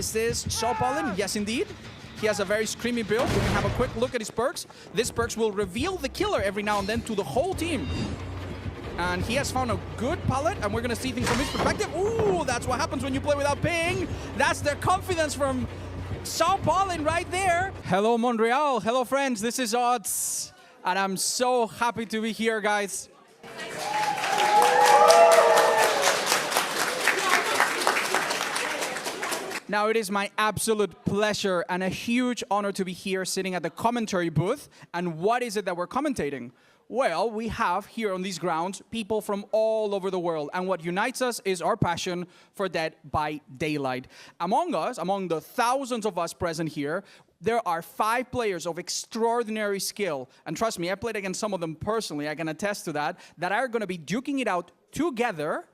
Is this SawDomie? Yes, indeed. He has a very screamy build. We can have a quick look at his perks. These perks will reveal the killer every now and then to the whole team. And he has found a good palette, and we're going to see things from his perspective. Ooh, that's what happens when you play without ping. That's the confidence from SawDomie right there. Hello, Montreal. Hello, friends. This is Odds, and I'm so happy to be here, guys. Now, it is my absolute pleasure and a huge honor to be here sitting at the commentary booth. And what is it that we're commentating? Well, we have here on these grounds people from all over the world. And what unites us is our passion for Dead by Daylight. Among us, among the thousands of us present here, there are 5 players of extraordinary skill. And trust me, I played against some of them personally, I can attest to that, that are going to be duking it out together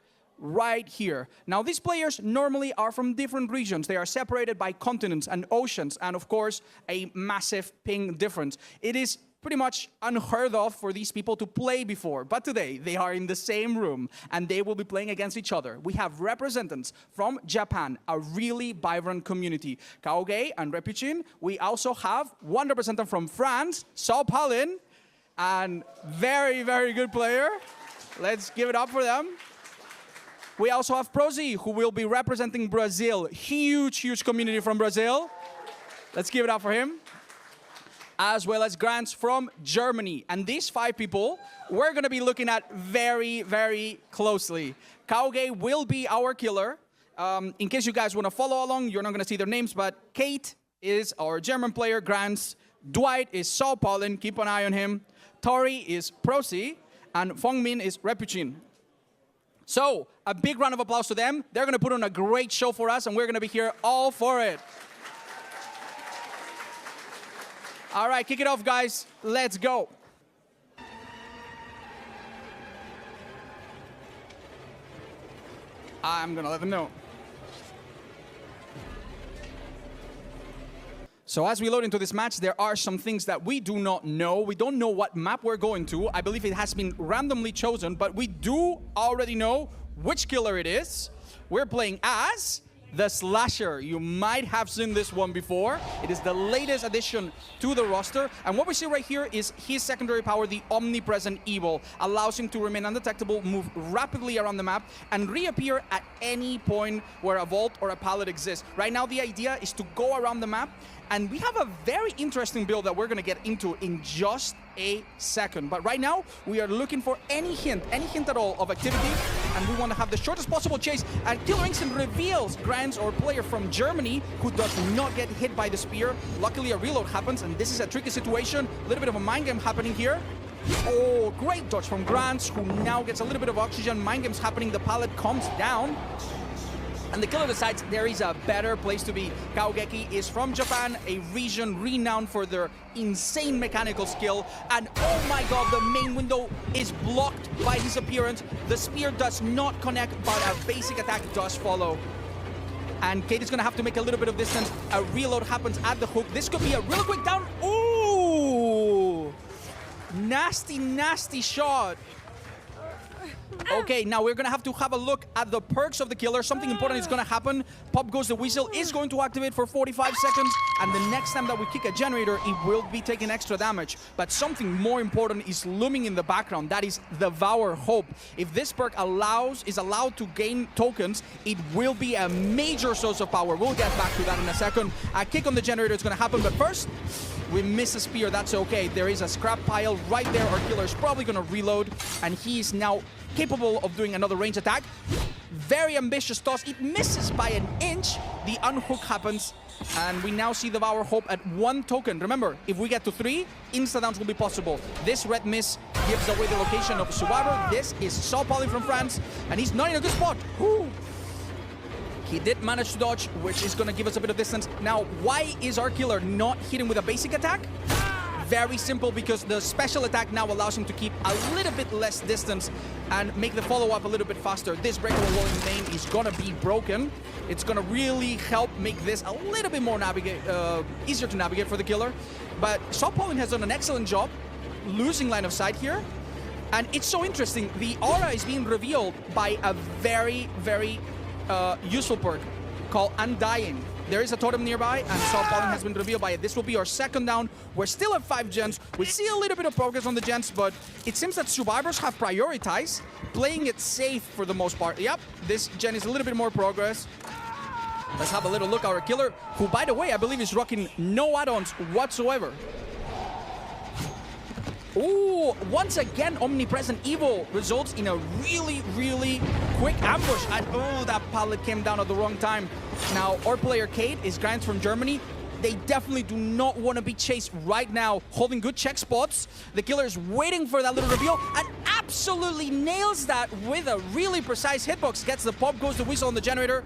right here. Now, these players normally are from different regions. They are separated by continents and oceans, and of course, a massive ping difference. It is pretty much unheard of for these people to play before, but today they are in the same room and they will be playing against each other. We have representatives from Japan, a really vibrant community, Kaoge and Repuchin. We also have one representative from France, SawDomie, and very, very good player. Let's give it up for them. We also have Prozi, who will be representing Brazil. Huge, huge community from Brazil. Let's give it up for him. As well as Grants from Germany. And these 5 people, we're going to be looking at very, very closely. Kaoge will be our killer. In case you guys want to follow along, you're not going to see their names, but Kate is our German player. Grants. Dwight is SawDomie. Keep an eye on him. Tori is Prozi. And Fongmin is Repuchin. So, a big round of applause to them. They're going to put on a great show for us, and we're going to be here all for it. All right, kick it off, guys. Let's go. I'm going to let them know. So as we load into this match, there are some things that we do not know. We don't know what map we're going to. I believe it has been randomly chosen, but we do already know which killer it is. We're playing as the Slasher. You might have seen this one before. It is the latest addition to the roster. And what we see right here is his secondary power, the Omnipresent Evil. Allows him to remain undetectable, move rapidly around the map, and reappear at any point where a vault or a pallet exists. Right now, the idea is to go around the map, and we have a very interesting build that we're going to get into in just a second. But right now, we are looking for any hint at all of activity, and we want to have the shortest possible chase. And Killer Instinct reveals Grants, our player from Germany, who does not get hit by the spear. Luckily, a reload happens, and this is a tricky situation. A little bit of a mind game happening here. Oh, great dodge from Grants, who now gets a little bit of oxygen. Mind game's happening, the pallet comes down. And the killer decides there is a better place to be. Kaogeki is from Japan, a region renowned for their insane mechanical skill. And oh my god, the main window is blocked by his appearance. The spear does not connect, but a basic attack does follow. And Kate is going to have to make a little bit of distance. A reload happens at the hook. This could be a real quick down. Ooh! Nasty, nasty shot. Okay, now we're going to have a look at the perks of the killer. Something important is going to happen. Pop goes the whistle, is going to activate for 45 seconds. And the next time that we kick a generator, it will be taking extra damage. But something more important is looming in the background. That is Devour Hope. If this perk is allowed to gain tokens, it will be a major source of power. We'll get back to that in a second. A kick on the generator is going to happen. But first, we miss a spear. That's okay. There is a scrap pile right there. Our killer is probably going to reload. And he is now capable of doing another range attack. Very ambitious toss. It misses by an inch. The unhook happens, and we now see the Devour Hope at 1 token. Remember, if we get to 3, insta-downs will be possible. This red miss gives away the location of Survivor. This is SawDomie from France, and he's not in a good spot. Ooh. He did manage to dodge, which is going to give us a bit of distance. Now, why is our killer not hitting with a basic attack? Very simple, because the special attack now allows him to keep a little bit less distance and make the follow-up a little bit faster. This breakable wall in main is going to be broken. It's going to really help make this a little bit more easier to navigate for the killer. But SawDomie has done an excellent job losing line of sight here. And it's so interesting. The aura is being revealed by a very, very useful perk called Undying. There is a totem nearby, and SawDomie has been revealed by it. This will be our second down. We're still at 5 gens. We see a little bit of progress on the gens, but it seems that survivors have prioritized playing it safe for the most part. Yep, this gen is a little bit more progress. Let's have a little look at our killer, who, by the way, I believe is rocking no add-ons whatsoever. Ooh, once again, Omnipresent Evil results in a really, really quick ambush. And oh, that pallet came down at the wrong time. Now, our player Kate is Grants from Germany. They definitely do not want to be chased right now, holding good check spots. The killer is waiting for that little reveal and absolutely nails that with a really precise hitbox. Gets the pop, goes the whistle on the generator.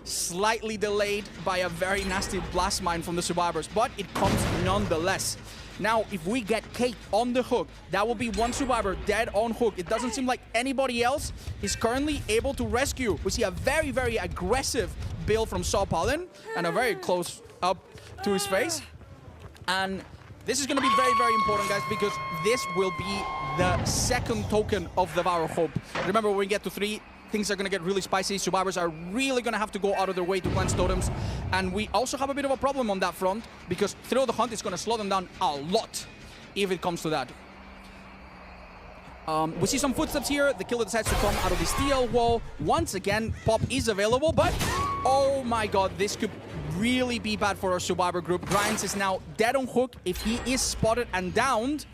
Slightly delayed by a very nasty blast mine from the survivors, but it comes nonetheless. Now, if we get Kate on the hook, that will be one survivor dead on hook. It doesn't seem like anybody else is currently able to rescue. We see a very, very aggressive build from SawDomie and a very close up to his face. And this is going to be very, very important, guys, because this will be the second token of the Devour Hope. Remember, when we get to 3, things are going to get really spicy. Survivors are really going to have to go out of their way to cleanse totems. And we also have a bit of a problem on that front, because Thrill the Hunt is going to slow them down a lot if it comes to that. We see some footsteps here. The killer decides to come out of the steel wall. Once again, pop is available, but oh my god, this could really be bad for our survivor group. Grimes is now dead on hook. If he is spotted and downed,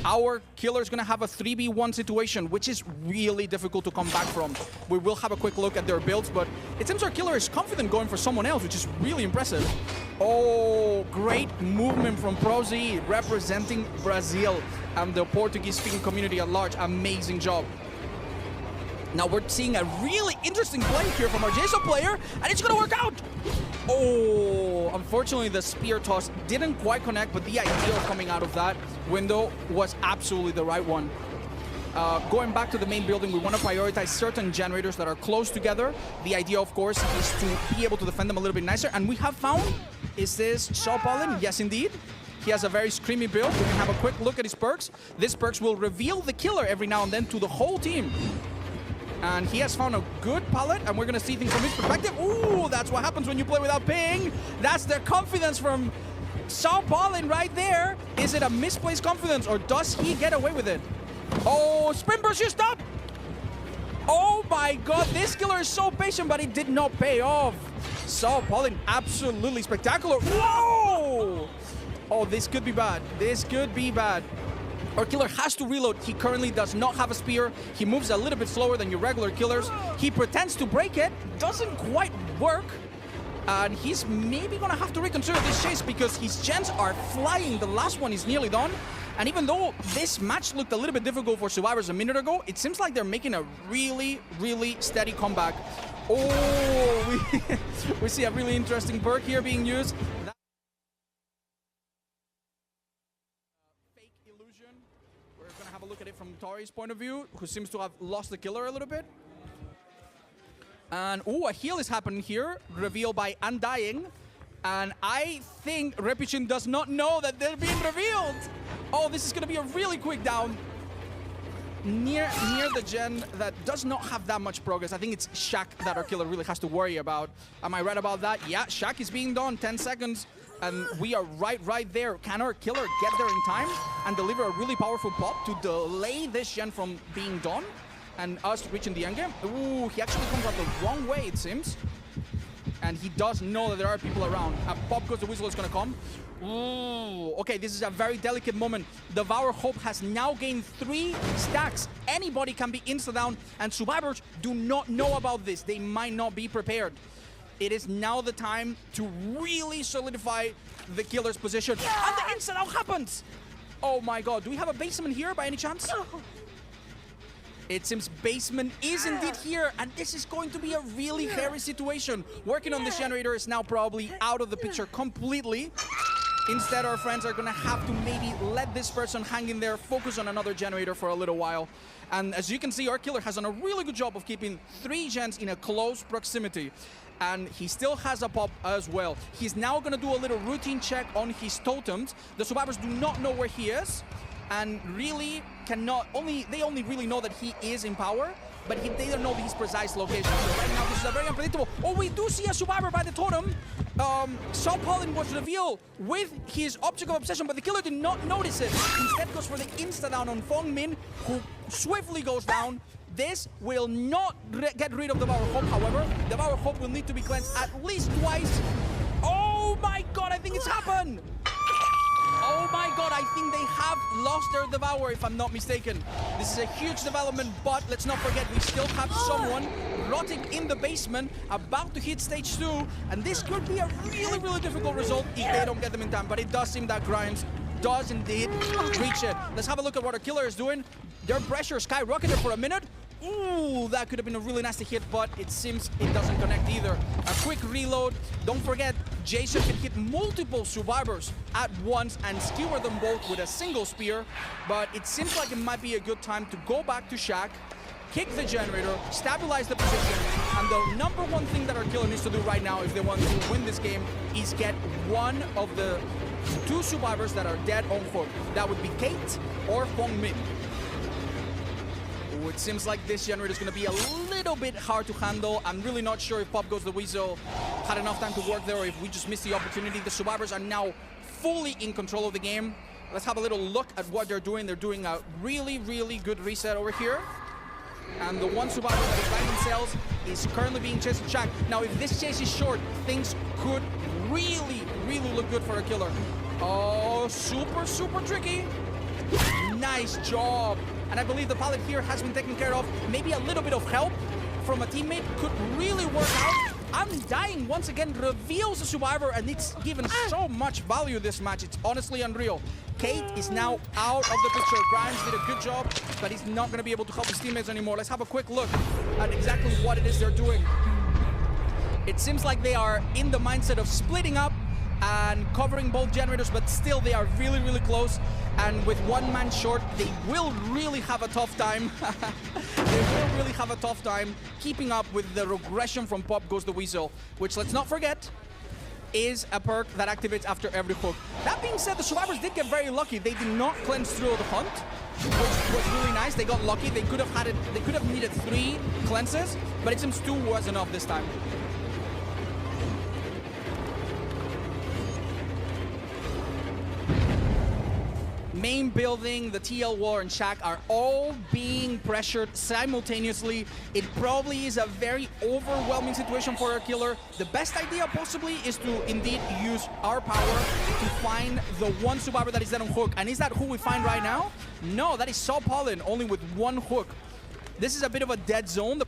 our killer is going to have a 3v1 situation, which is really difficult to come back from. We will have a quick look at their builds, but it seems our killer is confident going for someone else, which is really impressive. Oh, great movement from Prozi, representing Brazil and the Portuguese-speaking community at large. Amazing job. Now we're seeing a really interesting play here from our JSO player, and it's gonna work out! Oh, unfortunately the spear toss didn't quite connect, but the idea of coming out of that window was absolutely the right one. Going back to the main building, we want to prioritize certain generators that are close together. The idea, of course, is to be able to defend them a little bit nicer, and we have found, is this SawDomie? Yes, indeed. He has a very screamy build. We can have a quick look at his perks. This perks will reveal the killer every now and then to the whole team. And he has found a good pallet, and we're going to see things from his perspective. Ooh, that's what happens when you play without ping. That's the confidence from SawDomie right there. Is it a misplaced confidence, or does he get away with it? Oh, sprint burst, you stop! Oh my god, this killer is so patient, but it did not pay off. SawDomie, absolutely spectacular. Whoa! Oh, this could be bad. This could be bad. Our killer has to reload. He currently does not have a spear. He moves a little bit slower than your regular killers. He pretends to break it. Doesn't quite work. And he's maybe going to have to reconsider this chase, because his gens are flying. The last one is nearly done. And even though this match looked a little bit difficult for survivors a minute ago, it seems like they're making a really, really steady comeback. Oh, we see a really interesting perk here being used. Look at it from Tori's point of view, who seems to have lost the killer a little bit. And oh, a heal is happening here, revealed by Undying. And I think Repuchin does not know that they're being revealed. Oh, this is going to be a really quick down near the gen that does not have that much progress. I think it's Shaq that our killer really has to worry about. Am I right about that? Yeah, Shaq is being done. 10 seconds. And we are right there. Can our killer get there in time and deliver a really powerful pop to delay this gen from being done and us reaching the endgame? Ooh, he actually comes out the wrong way, it seems. And he does know that there are people around. A pop goes, the whistle is going to come. Ooh, okay, this is a very delicate moment. Devour Hope has now gained 3 stacks. Anybody can be insta-down, and survivors do not know about this. They might not be prepared. It is now the time to really solidify the killer's position. And the insta-down happens! Oh my god, do we have a basement here by any chance? No. It seems basement is indeed here, and this is going to be a really hairy situation. Working on this generator is now probably out of the picture completely. Instead, our friends are going to have to maybe let this person hang in there, focus on another generator for a little while. And as you can see, our killer has done a really good job of keeping 3 gens in a close proximity. And he still has a pop as well. He's now going to do a little routine check on his totems. The survivors do not know where he is, and really they only really know that he is in power, but they don't know his precise location. So right now, this is a very unpredictable. Oh, we do see a survivor by the totem. SawDomie was revealed with his object of obsession, but the killer did not notice it. Instead goes for the insta-down on Fongmin, who swiftly goes down. This will not get rid of Devour Hope, however. Devour Hope will need to be cleansed at least twice. Oh my god, I think it's happened! Oh my god, I think they have lost their Devour, if I'm not mistaken. This is a huge development, but let's not forget, we still have someone rotting in the basement, about to hit stage 2, and this could be a really, really difficult result if they don't get them in time. But it does seem that Grimes does indeed reach it. Let's have a look at what our killer is doing. Their pressure skyrocketed for a minute. Ooh, that could have been a really nasty hit, but it seems it doesn't connect either. A quick reload. Don't forget, Jason can hit multiple survivors at once and skewer them both with a single spear, but it seems like it might be a good time to go back to Shack, kick the generator, stabilize the position, and the number one thing that our killer needs to do right now if they want to win this game is get one of the 2 survivors that are dead on hook. That would be Kate or Fongmin. It seems like this generator is going to be a little bit hard to handle. I'm really not sure if Pop Goes the Weasel had enough time to work there or if we just missed the opportunity. The survivors are now fully in control of the game. Let's have a little look at what they're doing. They're doing a really, really good reset over here. And the one survivor that is buying cells is currently being chased in Shack. Now, if this chase is short, things could really, really look good for a killer. Oh, super, super tricky. Nice job. And I believe the pallet here has been taken care of. Maybe a little bit of help from a teammate could really work out. Undying once again reveals the survivor, and it's given so much value this match. It's honestly unreal. Kate is now out of the picture. Grimes did a good job, but he's not going to be able to help his teammates anymore. Let's have a quick look at exactly what it is they're doing. It seems like they are in the mindset of splitting up and covering both generators, but still they are really, really close. And with one man short, they will really have a tough time. They will really have a tough time keeping up with the regression from Pop Goes the Weasel, which, let's not forget, is a perk that activates after every hook. That being said, the survivors did get very lucky. They did not cleanse through the hunt, which was really nice. They got lucky. They could have had it. They could have needed 3 cleanses, but it seems 2 was enough this time. Main building, the TL War, and Shack are all being pressured simultaneously. It probably is a very overwhelming situation for our killer. The best idea possibly is to indeed use our power to find the one survivor that is dead on hook. And is that who we find right now? No, that is SawDomie, only with 1 hook. This is a bit of a dead zone.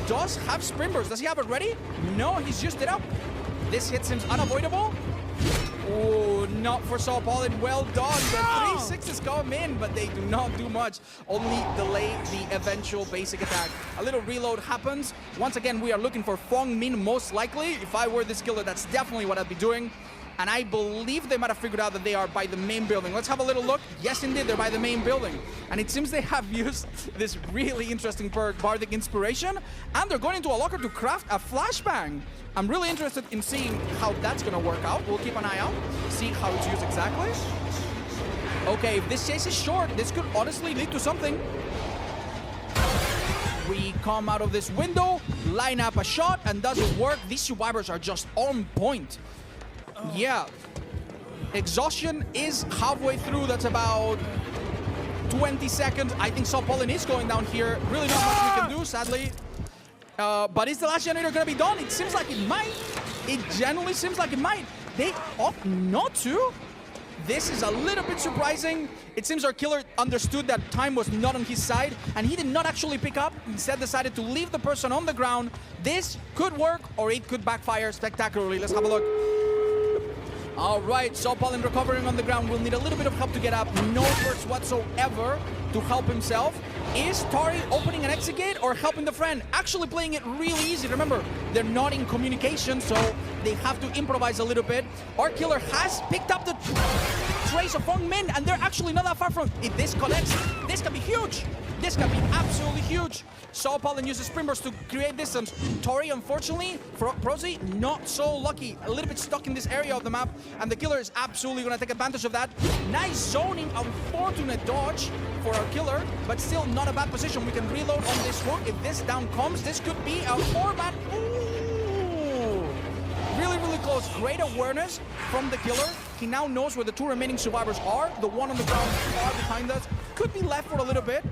Does have sprint burst. Does he have it ready? No, he's used it up. This hit seems unavoidable. Oh, not for SawDomie. Well done. The 3-6s come in, but they do not do much. Only delay the eventual basic attack. A little reload happens. Once again, we are looking for Fongmin most likely. If I were this killer, that's definitely what I'd be doing. And I believe they might have figured out that they are by the main building. Let's have a little look. Yes, indeed, they're by the main building. And it seems they have used this really interesting perk, Bardic Inspiration, and they're going into a locker to craft a flashbang. I'm really interested in seeing how that's going to work out. We'll keep an eye out, see how it's used exactly. Okay, if this chase is short, this could honestly lead to something. We come out of this window, line up a shot, and does it work? These survivors are just on point. Yeah, exhaustion is halfway through. That's about 20 seconds. I think SawDomie is going down here. Really not much we can do, sadly. But is the last generator going to be done? It seems like it might. It genuinely seems like it might. They opt not to. This is a little bit surprising. It seems our killer understood that time was not on his side, and he did not actually pick up. Instead decided to leave the person on the ground. This could work, or it could backfire spectacularly. Let's have a look. All right, SawDomie recovering on the ground will need a little bit of help to get up. No burst whatsoever to help himself. Is Tari opening an exit gate or helping the friend? Actually playing it really easy. Remember, they're not in communication, so they have to improvise a little bit. Our killer has picked up the trace of Fongmin, and they're actually not that far from. If this connects, this can be huge. This can be absolutely huge. SawDomie uses sprint burst to create distance. Tori, unfortunately, for Prosy, not so lucky. A little bit stuck in this area of the map, and the killer is absolutely going to take advantage of that. Nice zoning, unfortunate dodge for our killer, but still not a bad position. We can reload on this hook. If this down comes, this could be a 4-man. Ooh! was great awareness from the killer. He now knows where the 2 remaining survivors are. The one on the ground far behind us could be left for a little bit.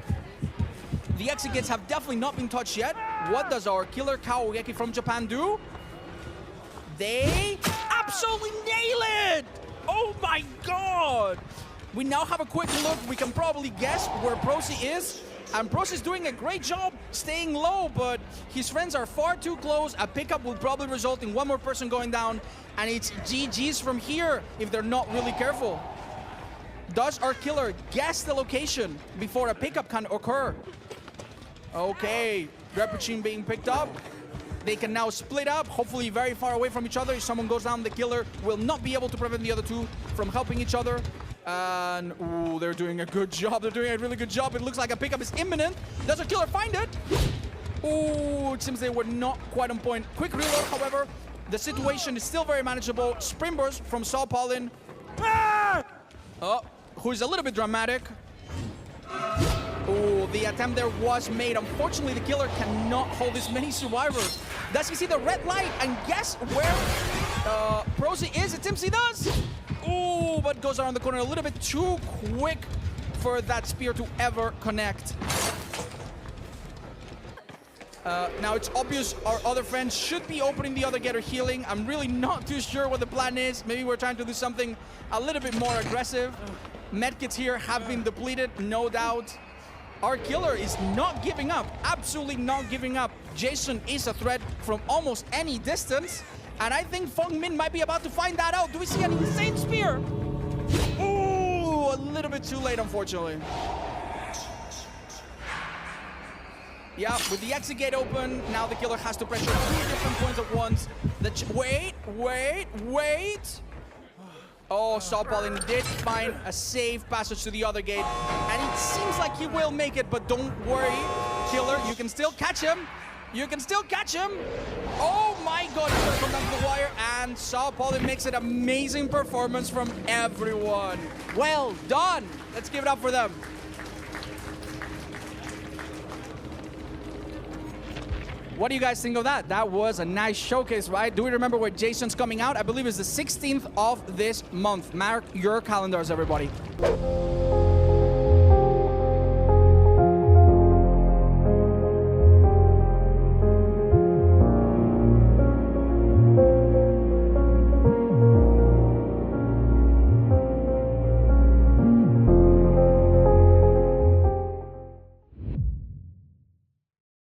The exit gates have definitely not been touched yet. What does our killer Kaoyeki from Japan do? They absolutely nail it! Oh my god! We now have a quick look. We can probably guess where Prosy is. And Prosy's doing a great job staying low, but his friends are far too close. A pickup will probably result in one more person going down, and it's GG's from here if they're not really careful. Does our killer guess the location before a pickup can occur? Okay, Repuchin being picked up. They can now split up, hopefully very far away from each other. If someone goes down, the killer will not be able to prevent the other two from helping each other. And, ooh, they're doing a good job. They're doing a really good job. It looks like a pickup is imminent. Does a killer find it? Ooh, it seems they were not quite on point. Quick reload, however. The situation is still very manageable. Springburst from SawPollen. Ah! Oh, who's a little bit dramatic. Oh, the attempt there was made. Unfortunately, the killer cannot hold this many survivors. Does he see the red light and guess where Prosy is? It seems he does. Oh, but goes around the corner a little bit too quick for that spear to ever connect. Now it's obvious our other friends should be opening the other gate or healing. I'm really not too sure what the plan is. Maybe we're trying to do something a little bit more aggressive. Medkits here have been depleted, no doubt. Our killer is not giving up, absolutely not giving up. Jason is a threat from almost any distance, and I think Feng Min might be about to find that out. Do we see an insane spear? Ooh, a little bit too late, unfortunately. Yeah, with the exit gate open, now the killer has to pressure 3 different points at once. Wait. Oh, SawPollen did find a safe passage to the other gate, and it seems like he will make it, but don't worry, killer, you can still catch him. You can still catch him. Oh my god, he's gonna come down to the wire, and SawPollen makes an amazing performance from everyone. Well done. Let's give it up for them. What do you guys think of that? That was a nice showcase, right? Do we remember where Jason's coming out? I believe it's the 16th of this month. Mark your calendars, everybody.